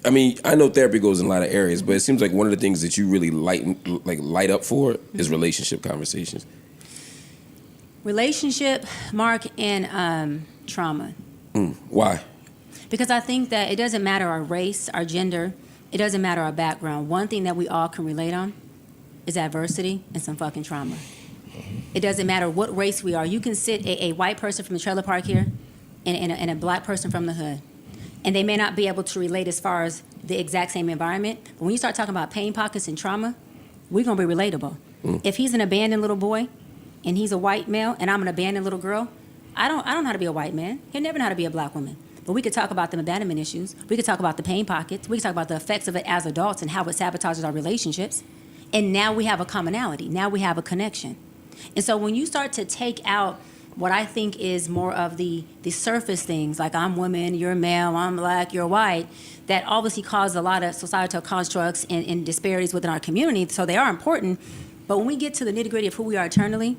I mean, I know therapy goes in a lot of areas, but it seems like one of the things that you really light up for is relationship conversations. Relationship, Mark, and trauma. Why? Because I think that it doesn't matter our race, our gender, it doesn't matter our background. One thing that we all can relate on is adversity and some fucking trauma. It doesn't matter what race we are. You can sit a white person from the trailer park here and a black person from the hood. And they may not be able to relate as far as the exact same environment. But when you start talking about pain pockets and trauma, we're going to be relatable. If he's an abandoned little boy and he's a white male and I'm an abandoned little girl, I don't know how to be a white man. He'll never know how to be a black woman. But we could talk about the abandonment issues. We could talk about the pain pockets. We could talk about the effects of it as adults and how it sabotages our relationships. And now we have a commonality. Now we have a connection. And so when you start to take out what I think is more of the surface things, like I'm woman, you're male, I'm black, you're white, that obviously cause a lot of societal constructs and disparities within our community, so they are important. But when we get to the nitty-gritty of who we are eternally,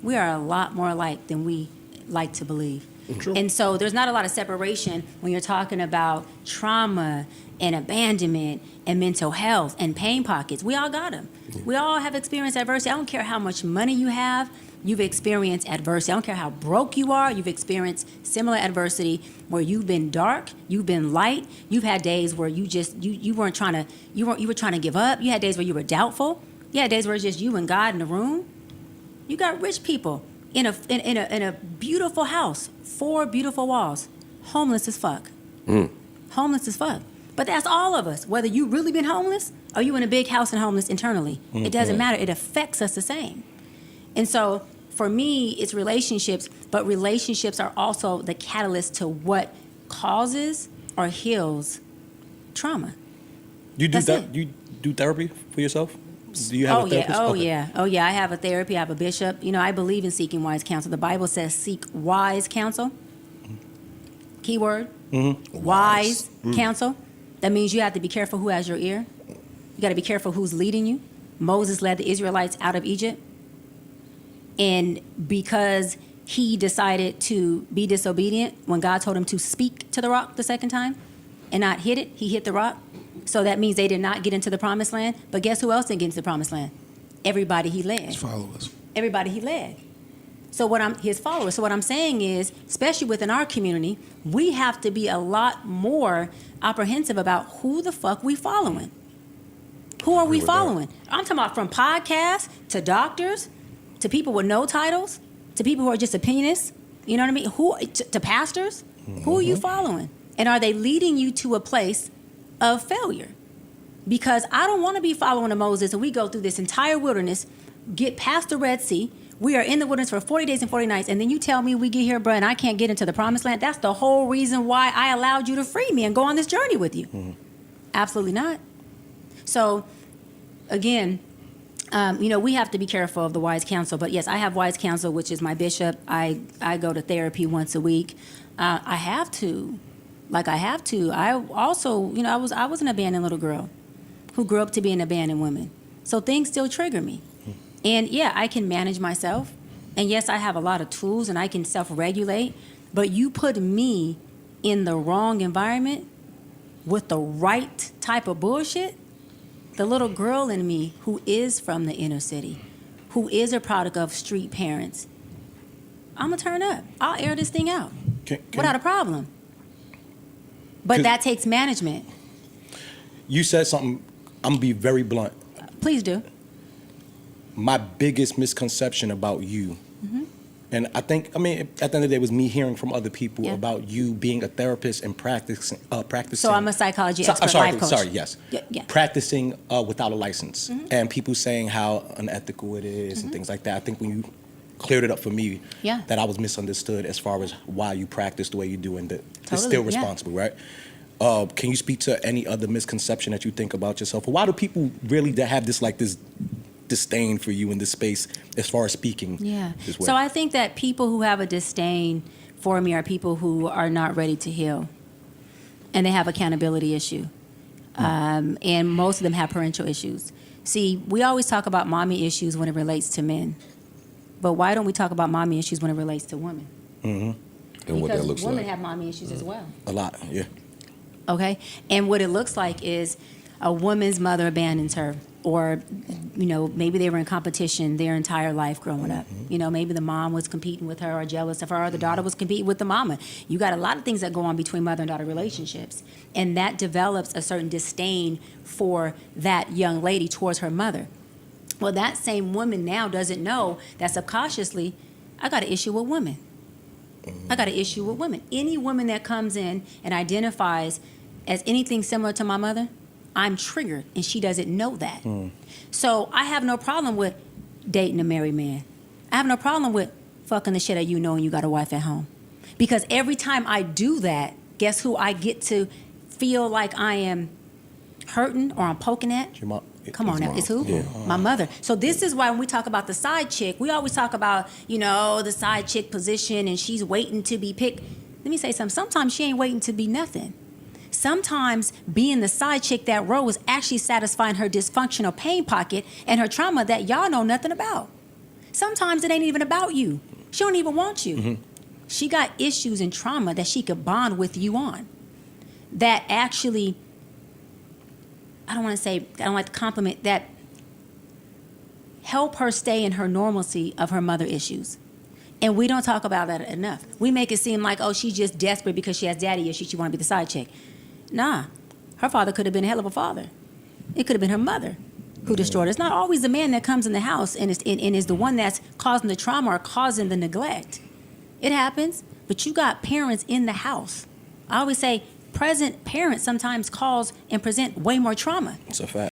we are a lot more alike than we like to believe. True. And so there's not a lot of separation when you're talking about trauma and abandonment and mental health and pain pockets. We all got them. We all have experienced adversity. I don't care how much money you have, you've experienced adversity. I don't care how broke you are, you've experienced similar adversity where you've been dark, you've been light, you've had days where you were trying to give up, you had days where you were doubtful, you had days where it's just you and God in the room. You got rich people in a beautiful house, 4 beautiful walls, homeless as fuck. Homeless as fuck. But that's all of us. Whether you really been homeless or you in a big house and homeless internally, it doesn't matter. It affects us the same. And so for me, it's relationships, but relationships are also the catalyst to what causes or heals trauma. You do therapy for yourself? Do you have a therapist? Oh yeah. I have a therapy. I have a bishop. You know, I believe in seeking wise counsel. The Bible says seek wise counsel. Keyword. Wise counsel. That means you have to be careful who has your ear. You got to be careful who's leading you. Moses led the Israelites out of Egypt. And because he decided to be disobedient when God told him to speak to the rock the second time and not hit it, he hit the rock. So that means they did not get into the promised land. But guess who else didn't get into the promised land? Everybody he led. His followers. Everybody he led. So his followers. So what I'm saying is, especially within our community, we have to be a lot more apprehensive about who the fuck we following. Who are we following? I'm talking about from podcasts to doctors to people with no titles to people who are just opinionists. You know what I mean? To pastors. Who are you following? And are they leading you to a place of failure? Because I don't want to be following a Moses and we go through this entire wilderness, get past the Red Sea. We are in the wilderness for 40 days and 40 nights, and then you tell me we get here, bro, and I can't get into the promised land. That's the whole reason why I allowed you to free me and go on this journey with you. Absolutely not. So, again, we have to be careful of the wise counsel. But yes, I have wise counsel, which is my bishop. I go to therapy once a week. I have to. I also, I was an abandoned little girl who grew up to be an abandoned woman. So things still trigger me. And yeah, I can manage myself. And yes, I have a lot of tools and I can self-regulate. But you put me in the wrong environment with the right type of bullshit, the little girl in me who is from the inner city, who is a product of street parents, I'm going to turn up. I'll air this thing out without a problem. But that takes management. You said something, I'm going to be very blunt. Please do. My biggest misconception about you, and at the end of the day, it was me hearing from other people about you being a therapist and practicing. So I'm a psychology expert, life coach. Sorry, yes. Yeah. Practicing without a license, and people saying how unethical it is and things like that. I think when you cleared it up for me, that I was misunderstood as far as why you practice the way you do, and that it's still responsible, right? Can you speak to any other misconception that you think about yourself? Or why do people really have this disdain for you in this space as far as speaking? This way? So I think that people who have a disdain for me are people who are not ready to heal. And they have accountability issue. And most of them have parental issues. See, we always talk about mommy issues when it relates to men. But why don't we talk about mommy issues when it relates to women? And what that looks like. Because women have mommy issues as well. A lot, yeah. Okay? And what it looks like is a woman's mother abandons her, or, maybe they were in competition their entire life growing up. Maybe the mom was competing with her or jealous of her, or the daughter was competing with the mama. You got a lot of things that go on between mother and daughter relationships. And that develops a certain disdain for that young lady towards her mother. Well, that same woman now doesn't know that subconsciously, I got an issue with women. I got an issue with women. Any woman that comes in and identifies as anything similar to my mother, I'm triggered, and she doesn't know that. So I have no problem with dating a married man. I have no problem with fucking the shit out of you knowing you got a wife at home. Because every time I do that, guess who I get to feel like I am hurting or I'm poking at? Your mom. Come on now, it's who? Yeah. My mother. So this is why when we talk about the side chick, we always talk about, the side chick position and she's waiting to be picked. Let me say something. Sometimes she ain't waiting to be nothing. Sometimes being the side chick, that role is actually satisfying her dysfunctional pain pocket and her trauma that y'all know nothing about. Sometimes it ain't even about you. She don't even want you. She got issues and trauma that she could bond with you on. That actually, I don't like to compliment, that help her stay in her normalcy of her mother issues. And we don't talk about that enough. We make it seem like, she's just desperate because she has daddy issues. She want to be the side chick. Nah, her father could have been a hell of a father. It could have been her mother who destroyed her. It's not always the man that comes in the house and is the one that's causing the trauma or causing the neglect. It happens, but you got parents in the house. I always say present parents sometimes cause and present way more trauma. It's a fact.